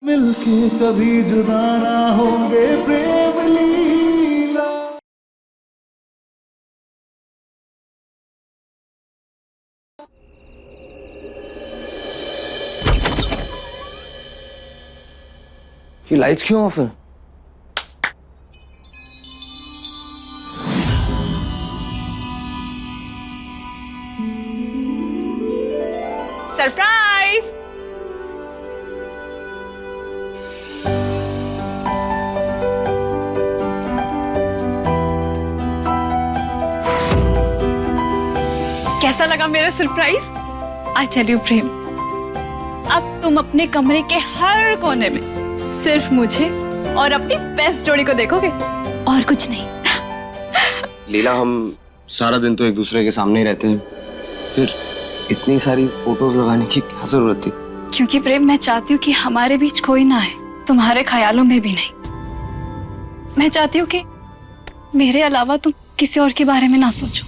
मिलके कभी जुदा ना होंगे प्रेम लीला। ये लाइट्स क्यों ऑफ है? सरप्राइज! कैसा लगा मेरा सरप्राइज? आई टेल यू प्रेम, अब तुम अपने कमरे के हर कोने में सिर्फ मुझे और अपनी बेस्ट जोड़ी को देखोगे और कुछ नहीं। लीला, हम सारा दिन तो एक दूसरे के सामने ही रहते हैं, फिर इतनी सारी फोटोज लगाने की क्या जरूरत थी? क्योंकि प्रेम, मैं चाहती हूँ कि हमारे बीच कोई ना है, तुम्हारे ख्यालों में भी नहीं। मैं चाहती हूँ कि मेरे अलावा तुम किसी और के बारे में ना सोचो।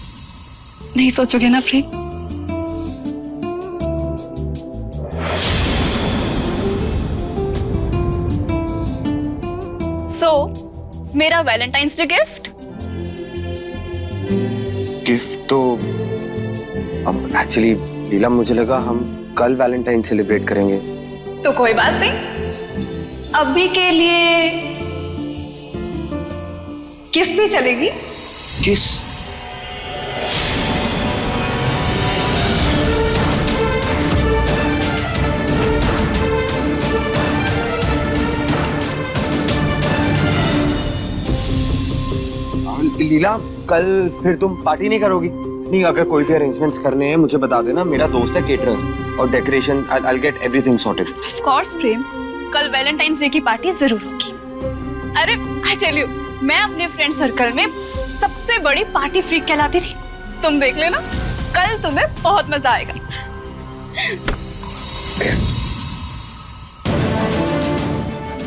नहीं सोचोगे ना प्रेम? मेरा वैलेंटाइंस डे गिफ्ट तो अब एक्चुअली लीला, मुझे लगा हम कल वैलेंटाइन सेलिब्रेट करेंगे। तो कोई बात नहीं, अभी के लिए किस भी चलेगी। किस? लीला, कल फिर तुम पार्टी नहीं करोगी? नहीं, अगर कोई भी अरेंजमेंट्स करने हैं मुझे बता देना, मेरा दोस्त है केटरर, और decoration I will get everything sorted. Of course Prem, कल वैलेंटाइंस डे की पार्टी जरूर होगी। अरे आई टेल यू, मैं अपने फ्रेंड सर्कल में सबसे बड़ी पार्टी फ्रीक कहलाती थी। तुम देख लेना, कल तुम्हें बहुत मजा आएगा।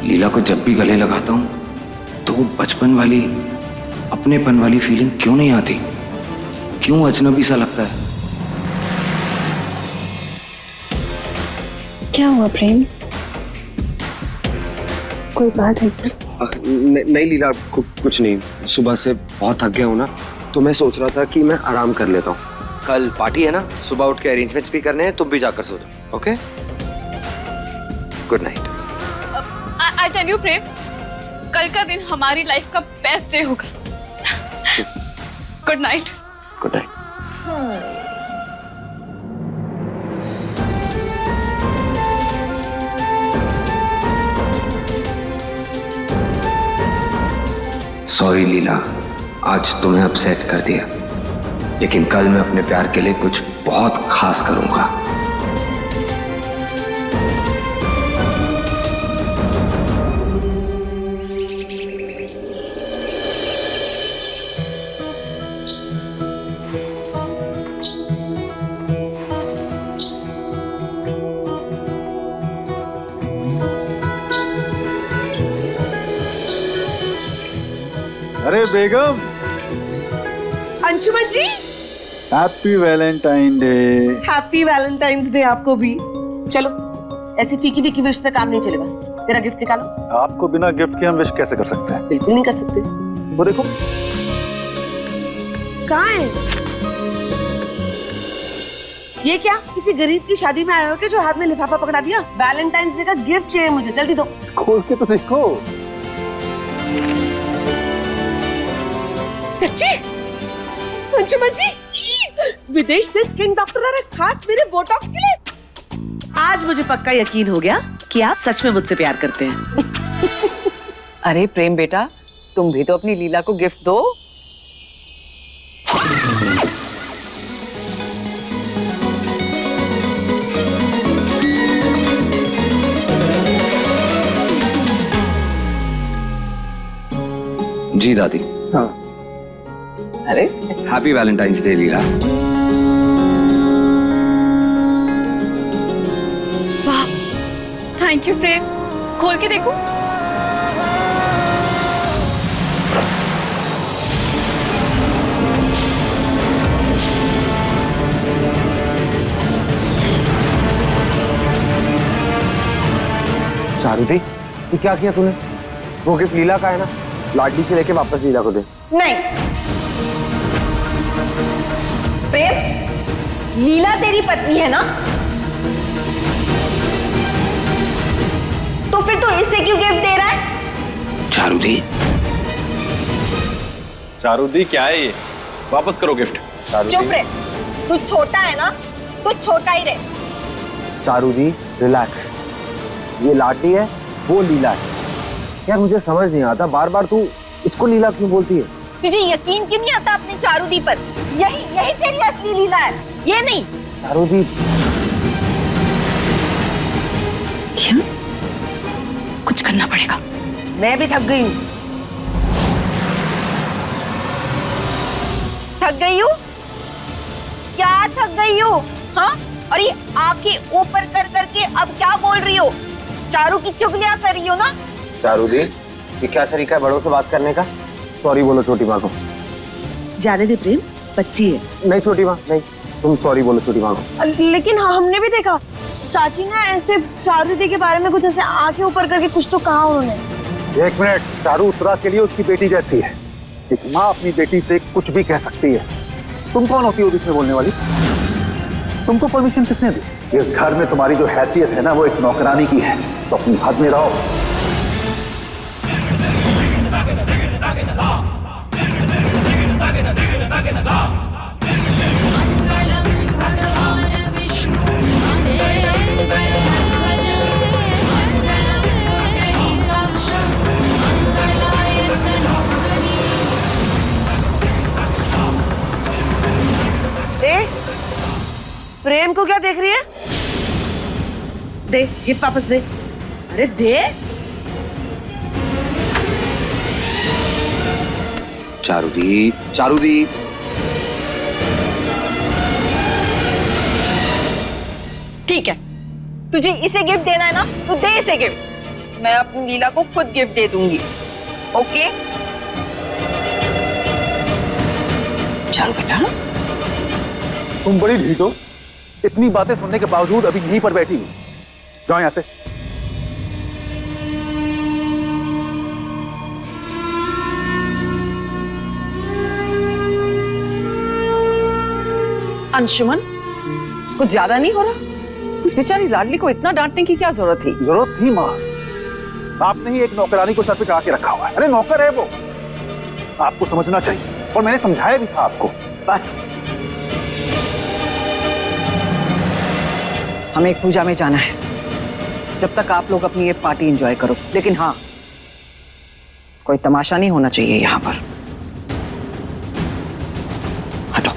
लीला को जब भी गले लगाता हूँ तो बचपन वाली, अपनेपन वाली फीलिंग क्यों नहीं आती? क्यों अजनबी सा लगता है? क्या हुआ प्रेम? कोई बात है क्या? नहीं लीला, कुछ नहीं। सुबह से बहुत थक गया हूँ ना, तो मैं सोच रहा था कि मैं आराम कर लेता हूँ। कल पार्टी है ना, सुबह उठ के अरेंजमेंट्स भी करने हैं, तुम भी जाकर सो जाओ। Okay, good night. I tell you Prem, कल का दिन हमारी लाइफ का बेस्ट डे होगा। Good night. Good night. Sorry Leela, आज तुम्हें अपसेट कर दिया, लेकिन कल मैं अपने प्यार के लिए कुछ बहुत खास करूंगा। अरे बेगम, Anshuman ji, happy Valentine day. Happy Valentine's day आपको भी। चलो, ऐसी फीकी फीकी विश से काम नहीं चलेगा। तेरा गिफ्ट निकालो। आपको बिना गिफ्ट के हम विश कैसे कर सकते हैं? बिल्कुल नहीं कर सकते। वो देखो, कहाँ है ये? क्या किसी गरीब की शादी में आए हो के जो हाथ में लिफाफा पकड़ा दिया? वैलेंटाइंस डे का गिफ्ट चाहिए मुझे, जल्दी दो। खोल के तो देखो। सच्ची? अंशुमन जी, विदेश से स्किन डॉक्टर आ रहा है खास मेरे बोटॉक्स के लिए। आज मुझे पक्का यकीन हो गया कि आप सच में मुझसे प्यार करते हैं। अरे प्रेम बेटा, तुम भी तो अपनी लीला को गिफ्ट दो। जी दादी। हाँ। अरे हैप्पी वैलेंटाइंस डे लीला। वाह, थैंक यू प्रेम। खोल के देखो। चारुदी, ये क्या किया तूने? वो गिफ्ट लीला का है ना, लाडली से लेके वापस लीला को दे। नहीं प्रेम, लीला तेरी पत्नी है ना, तो फिर तू इसे क्यों गिफ्ट दे रहा है? चारुदी, चारुदी क्या है ये? वापस करो गिफ्ट। चुप रहे, तू छोटा है ना, तू छोटा ही रहे। चारुदी रिलैक्स, ये लाडली है, वो लीला है। यार मुझे समझ नहीं आता, बार बार तू इसको लीला क्यों बोलती है? तुझे यकीन क्यों नहीं आता अपनी चारुदी पर? यही तेरी असली लीला है, ये नहीं। चारुदी, क्या? कुछ करना पड़ेगा। मैं भी थक गई हूँ। थक गई हूँ? क्या थक गई हूँ? हाँ? और ये आंखें ऊपर कर करके अब क्या बोल रही हो? चारू की चुगलियां कर रही हो ना? चारुदी, ये क्या तरीका है बड़ों से बात करने का? सॉरी बोलो छोटी माँ को। जाने दे प्रेम, बच्ची है। नहीं छोटी माँ, नहीं, तुम सॉरी बोलो छोटी माँ को। लेकिन हमने भी देखा चाची ने ऐसे चारू दीदी के बारे में कुछ ऐसे आंखें ऊपर करके कुछ तो कहा उन्होंने। एक मिनट, चारू उत्तरा के लिए उसकी बेटी जैसी है। एक माँ अपनी बेटी से कुछ भी कह सकती है। तुम कौन होती हो बीच में बोलने वाली? तुमको परमिशन किसने दी? इस घर में तुम्हारी जो हैसियत है ना, वो एक नौकरानी की है, तो अपनी हद में रहो। मंगलम भगवान विष्णु मंगलम गरुड़ध्वजं मंगलम पुंडरीकाक्षं मंगलाय तनोहरि। प्रेम को क्या देख रही है? दे गिफ्ट वापस दे। अरे दे। चारुदी, चारुदी, ठीक है, तुझे इसे गिफ्ट देना है ना, तो दे इसे गिफ्ट। मैं अपनी लीला को खुद गिफ्ट दे दूंगी। ओके? चारू बेटा, तुम बड़ी ढीठ हो, इतनी बातें सुनने के बावजूद अभी यहीं पर बैठी हो। जाओ यहां से। अंशुमन, कुछ ज्यादा नहीं हो रहा? उस बेचारी लाडली को इतना डांटने की क्या जरूरत थी? जरूरत थी माँ, आपने ही एक नौकरानी को सर पे चढ़ा के रखा हुआ है। अरे नौकर है वो, आपको समझना चाहिए, और मैंने समझाया भी था आपको। बस, हमें एक पूजा में जाना है। जब तक आप लोग अपनी ये पार्टी एंजॉय करो, लेकिन हाँ, कोई तमाशा नहीं होना चाहिए यहाँ पर। हटो।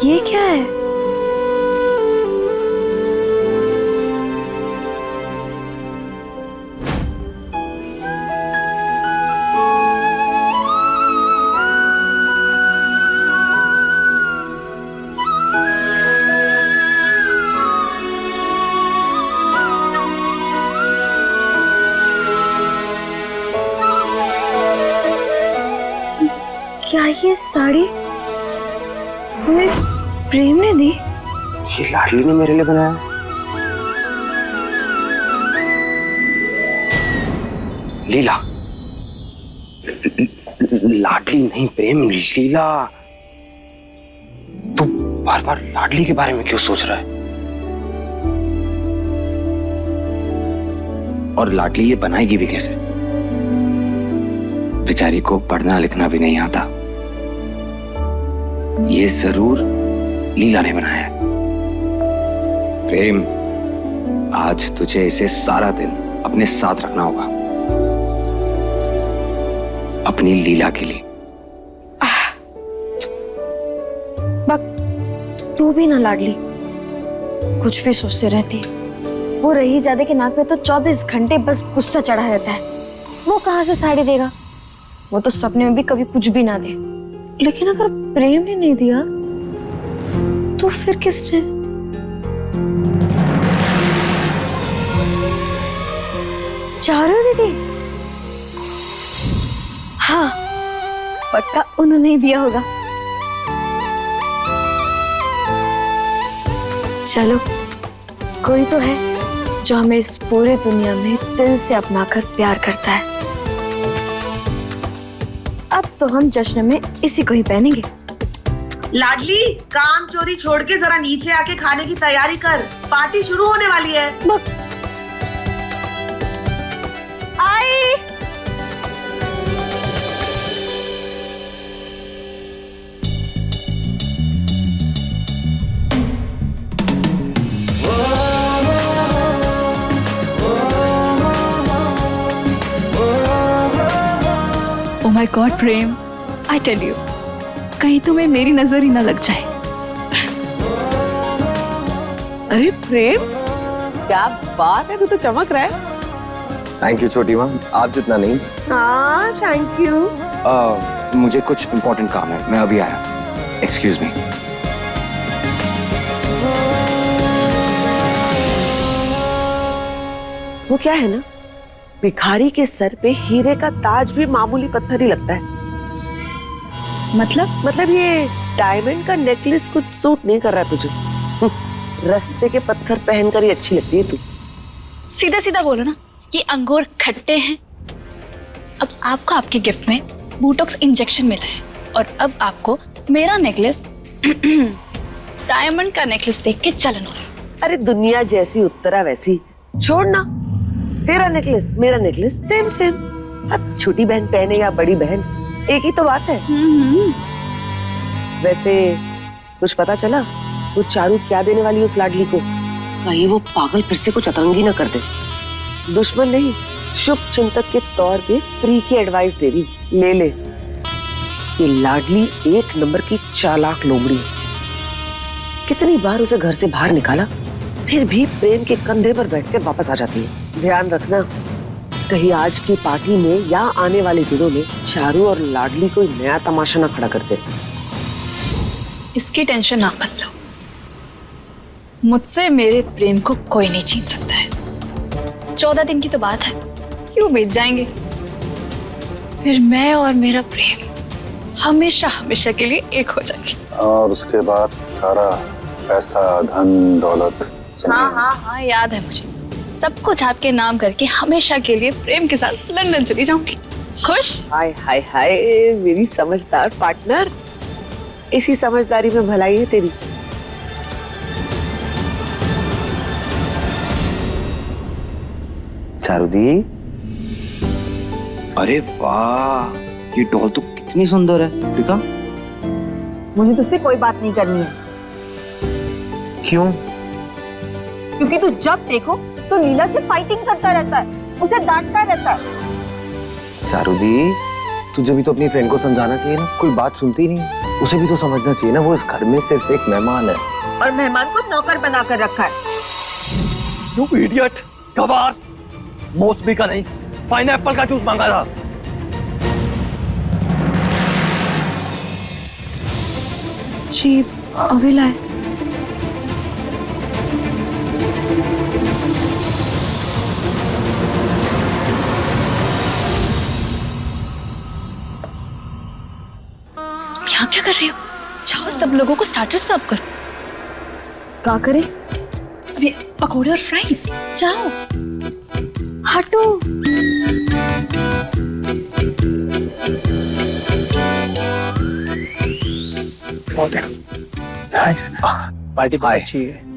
ये क्या है? क्या ये साड़ी हमें प्रेम ने दी? ये लाडली ने मेरे लिए बनाया। लीला, लाडली नहीं प्रेम, लीला। तू बार बार लाडली के बारे में क्यों सोच रहा है? और लाडली ये बनाएगी भी कैसे? बेचारी को पढ़ना लिखना भी नहीं आता। ये जरूर लीला ने बनाया है। प्रेम, आज तुझे इसे सारा दिन अपने साथ रखना होगा, अपनी लीला के लिए। बक, तू भी ना लाडली, कुछ भी सोचते रहती है। वो रही जादे के नाक पे तो 24 घंटे बस गुस्सा चढ़ा रहता है। वो कहाँ से साड़ी देगा? वो तो सपने में भी कभी कुछ भी ना दे। लेकिन अगर प्रेम ने नहीं दिया तो फिर किसने? चारू दीदी। हाँ, पक्का उन्होंने ही दिया होगा। चलो, कोई तो है जो हमें इस पूरी दुनिया में दिल से अपनाकर प्यार करता है। अब तो हम जश्न में इसी को ही पहनेंगे। लाडली, काम चोरी छोड़ के जरा नीचे आके खाने की तैयारी कर, पार्टी शुरू होने वाली है। आई oh my God Prem, I tell you, कहीं तुम्हें मेरी नजर ही ना लग जाए। अरे प्रेम, क्या बात है, तू तो चमक रहा है। थैंक यू छोटी माँ, आप जितना नहीं। हाँ, थैंक यू। मुझे कुछ इम्पोर्टेंट काम है, मैं अभी आया। Excuse me. वो क्या है ना, भिखारी के सर पे हीरे का ताज भी मामूली पत्थर ही लगता है। मतलब ये डायमंड का नेकलेस कुछ सूट नहीं कर रहा तुझे। रास्ते के पत्थर पहनकर ही अच्छी लगती है तू। सीधा सीधा बोलो ना कि अंगूर खट्टे हैं। अब आपको आपके गिफ्ट में बोटॉक्स इंजेक्शन मिला है और अब आपको मेरा नेकलेस डायमंड का नेकलेस देख के जलन हो रही है। अरे दुनिया जैसी उत्तरा वैसी, छोड़ ना। तेरा नेकलेस मेरा नेकलेस सेम सेम। अब छोटी बहन पहने या बड़ी बहन, एक ही तो बात है। वैसे कुछ पता चला वो चारू क्या देने वाली उस लाडली को? कहीं वो पागल फिर से कुछ अतरंगी ना कर दे। दुश्मन नहीं, शुभ चिंतक के तौर पे फ्री की एडवाइस दे रही, ले ले। ये लाडली एक नंबर की चालाक लोमड़ी है। कितनी बार उसे घर से बाहर निकाला, फिर भी प्रेम के कंधे पर बैठकर वापस आ जाती है। ध्यान रखना, कहीं आज की पार्टी में या आने वाले दिनों में चारू और लाडली कोई नया तमाशा ना खड़ा करते। इसकी टेंशन ना मत लो, मुझसे मेरे प्रेम को कोई नहीं छीन सकता है। 14 दिन की तो बात है, क्यों बीत जाएंगे। फिर मैं और मेरा प्रेम हमेशा हमेशा के लिए एक हो जाएंगे। और उसके बाद सारा पैसा, धन, दौलत। हाँ, याद है मुझे। सब कुछ आपके नाम करके हमेशा के लिए प्रेम के साथ लंदन चली जाऊंगी। खुश? हाय हाय हाय, मेरी समझदार पार्टनर। इसी समझदारी में भलाई है तेरी। चारुदी, अरे वाह, ये डॉल तो कितनी सुंदर है। देखा? मुझे तुझसे कोई बात नहीं करनी है, क्यों? क्योंकि तू जब देखो तो नीला से फाइटिंग करता रहता है, उसे डांटता रहता है। चारुदी, तुझे भी तो अपनी फ्रेंड को समझाना चाहिए ना, कोई बात सुनती नहीं। उसे भी तो समझना चाहिए ना, वो इस घर में सिर्फ एक मेहमान है। और मेहमान को नौकर बनाकर रखा है। यू इडियट, गवार, मौसमी का नहीं, पाइनएप्पल का जूस मांगा था। जी अभी लाए। यहाँ क्या कर रही हो? जाओ सब लोगों को स्टार्टर सर्व करो। क्या करें? अभी पकोड़े और फ्राइज, जाओ। हटो। पार्टी बहुत अच्छी है।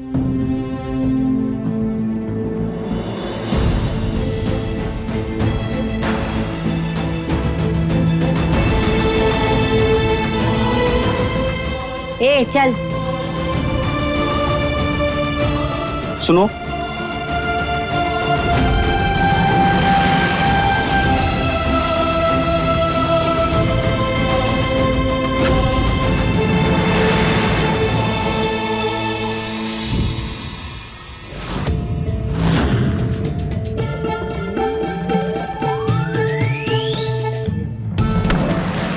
ए चल, सुनो,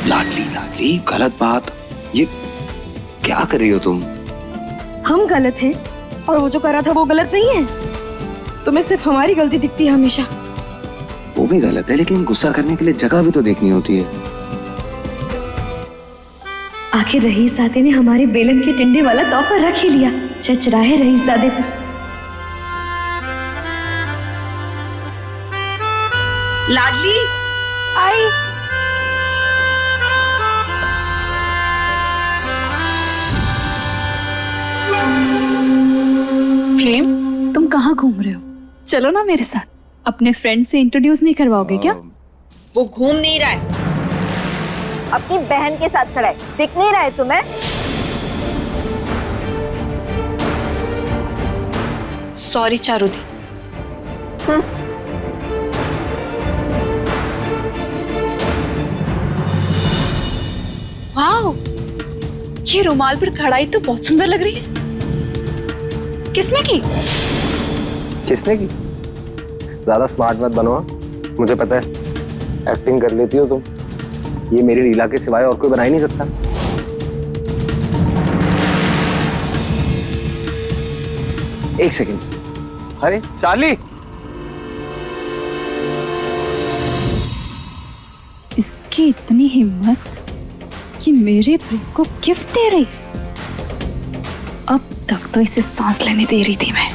लाडली लाडली, गलत बात। ये क्या कर रही हो तुम? हम गलत हैं और वो जो कर रहा था वो गलत नहीं है। तुम्हें सिर्फ हमारी गलती दिखती है हमेशा। वो भी गलत है, लेकिन गुस्सा करने के लिए जगह भी तो देखनी होती है। आखिर रईसजादे ने हमारे बेलन के टिंडे वाला तोहफा रख ही लिया। जच रहा है रईसजादे पे। लाडली आई। प्रेम, तुम कहाँ घूम रहे हो? चलो ना मेरे साथ। अपने फ्रेंड से इंट्रोड्यूस नहीं करवाओगे क्या? वो घूम नहीं रहा है, अपनी बहन के साथ खड़ा है। दिख नहीं रहा है तुम्हें? सॉरी चारुदी। वाओ, ये रुमाल पर कढ़ाई तो बहुत सुंदर लग रही है। किसने की? किसने की? ज्यादा स्मार्ट मत बनो, मुझे पता है एक्टिंग कर लेती हो तुम। ये मेरी लीला के सिवाय और कोई बना ही नहीं सकता। एक सेकंड। अरे चार्ली, इसकी इतनी हिम्मत कि मेरे प्रेम को गिफ्ट दे रही। अब तक तो इसे सांस लेने दे रही थी मैं,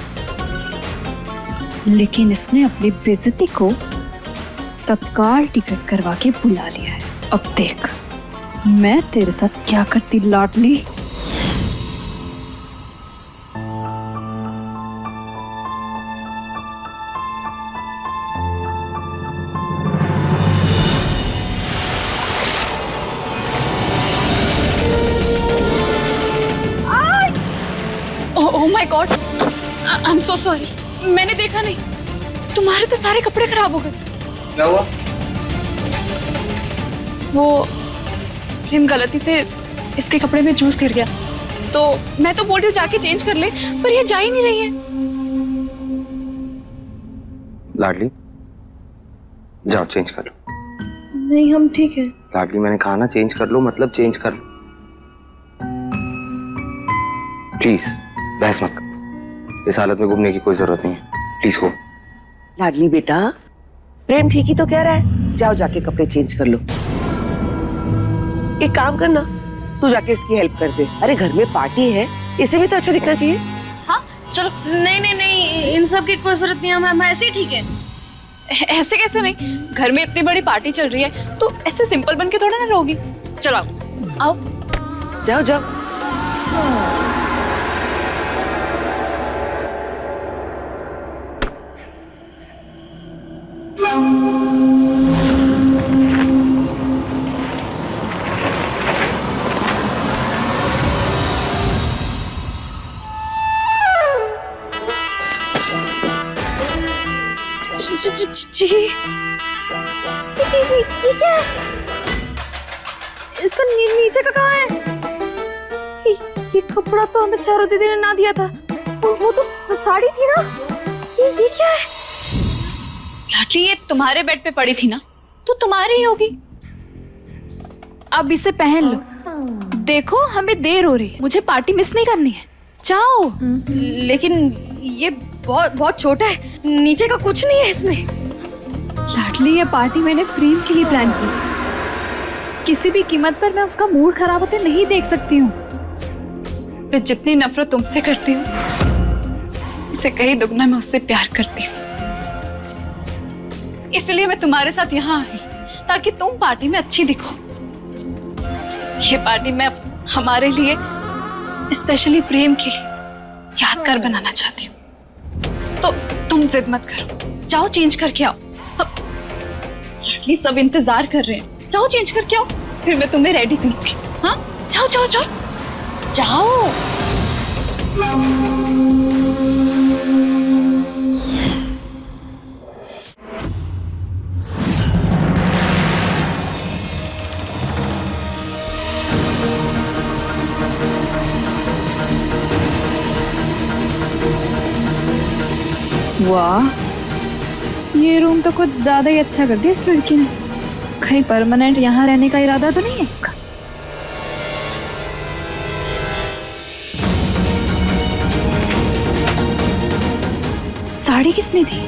लेकिन इसने अपनी बेइज्जती को तत्काल टिकट करवा के बुला लिया है। अब देख मैं तेरे साथ क्या करती लाडली। Oh my God, I am so sorry. मैंने देखा नहीं। तुम्हारे तो सारे कपड़े खराब हो गए। क्या हुआ? वो प्रेम गलती से इसके कपड़े में जूस गिर गया, तो मैं तो बोल रही हूँ जाके चेंज कर ले, पर ये जा ही नहीं रही है। लाडली जाओ चेंज कर लो। नहीं, हम ठीक है। लाडली मैंने कहा ना चेंज कर लो, मतलब चेंज कर लो। प्लीज बहस मत कर। इस हालत में घूमने की कोई जरूरत नहीं है। Please go. लाडली बेटा, प्रेम ठीक ही तो कह रहा है, जाओ जाके कपड़े चेंज कर लो। एक काम करना, तू जाके इसकी हेल्प कर दे। अरे घर में पार्टी है, इसे भी तो अच्छा दिखना चाहिए। हाँ चलो। नहीं नहीं नहीं, इन सब की कोई जरूरत नहीं है, हम ऐसे ही ठीक है। ऐसे कैसे नहीं? घर में इतनी बड़ी पार्टी चल रही है तो ऐसे सिंपल बन के थोड़ा ना रहोगी। चलो आओ आओ। जाओ जाओ। जी, ये क्या है? इसका नीचे का कहाँ है? ये कपड़ा तो हमें चारों दीदी ने ना दिया था। वो तो साड़ी थी ना। ये क्या है? लाडली, ये तुम्हारे बेड पे पड़ी थी ना, तो तुम्हारी ही होगी। अब इसे पहन लो। देखो हमें देर हो रही है, मुझे पार्टी मिस नहीं करनी है। जाओ। लेकिन ये बहुत छोटा है, नीचे का कुछ नहीं है इसमें। लाडली, ये पार्टी मैंने प्रेम के लिए प्लान की। किसी भी कीमत पर मैं उसका मूड खराब होते नहीं देख सकती हूँ। मैं जितनी नफरत तुमसे करती हूँ, इसे कहीं दुगना मैं उससे प्यार करती हूँ। इसलिए मैं तुम्हारे साथ यहाँ आई, ताकि तुम पार्टी में अच्छी दिखो। ये पार्टी मैं हमारे लिए, स्पेशली प्रेम के लिए यादगार बनाना चाहती हूँ। तो तुम जिद मत करो, जाओ चेंज करके आओ। अब लाडली सब इंतजार कर रहे हैं, जाओ चेंज करके आओ, फिर मैं तुम्हें रेडी करूंगी। हाँ जाओ जाओ जाओ जाओ। वाह, ये रूम तो कुछ ज्यादा ही अच्छा कर दिया इस लड़की ने। कहीं परमानेंट यहाँ रहने का इरादा तो नहीं है इसका? साड़ी किसने दी?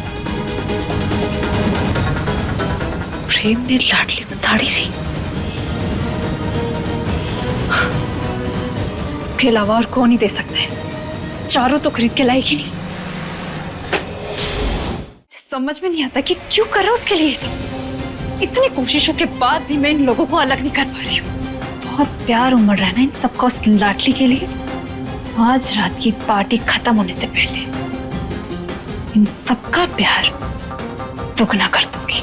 प्रेम ने लाडली को साड़ी दी। उसके अलावा और कौन ही दे सकता है? चारों तो खरीद के लाएगी नहीं। समझ में नहीं आता कि क्यों कर रहा है उसके लिए ये सब। इतनी कोशिशों के बाद भी मैं इन लोगों को अलग नहीं कर पा रही हूँ। बहुत प्यार उमड़ रहा है ना इन सबका उस लाडली के लिए। आज रात की पार्टी खत्म होने से पहले इन सबका प्यार दुगना कर दूंगी।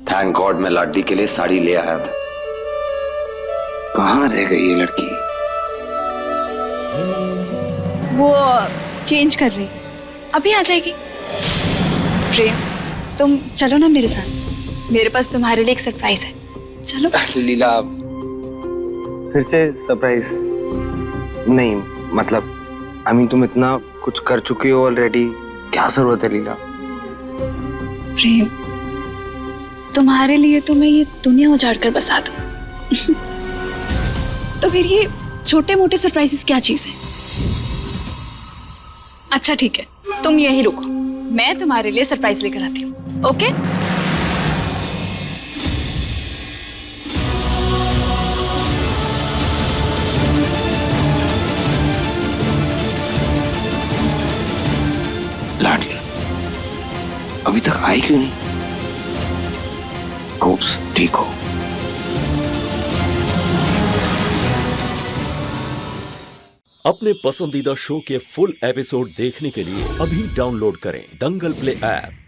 थैंक गॉड मैं लाडली के लिए साड़ी ले आया था। कहाँ रह गई ये लड़की? वो चेंज कर रही, अभी आ जाएगी। प्रेम, तुम चलो ना मेरे साथ, मेरे पास तुम्हारे लिए एक सरप्राइज है। चलो। लीला, फिर से सरप्राइज? नहीं, मतलब तुम इतना कुछ कर चुकी हो ऑलरेडी, क्या जरूरत है लीला? प्रेम, तुम्हारे लिए तो मैं ये दुनिया उजाड़ कर बसा दूं। तो फिर ये छोटे मोटे सरप्राइजेस क्या चीज है? अच्छा ठीक है, तुम यहीं रुको, मैं तुम्हारे लिए सरप्राइज लेकर आती हूँ। ओके? लाडली अभी तक आई क्यों नहीं? होप्स ठीक हो। अपने पसंदीदा शो के फुल एपिसोड देखने के लिए अभी डाउनलोड करें दंगल प्ले ऐप।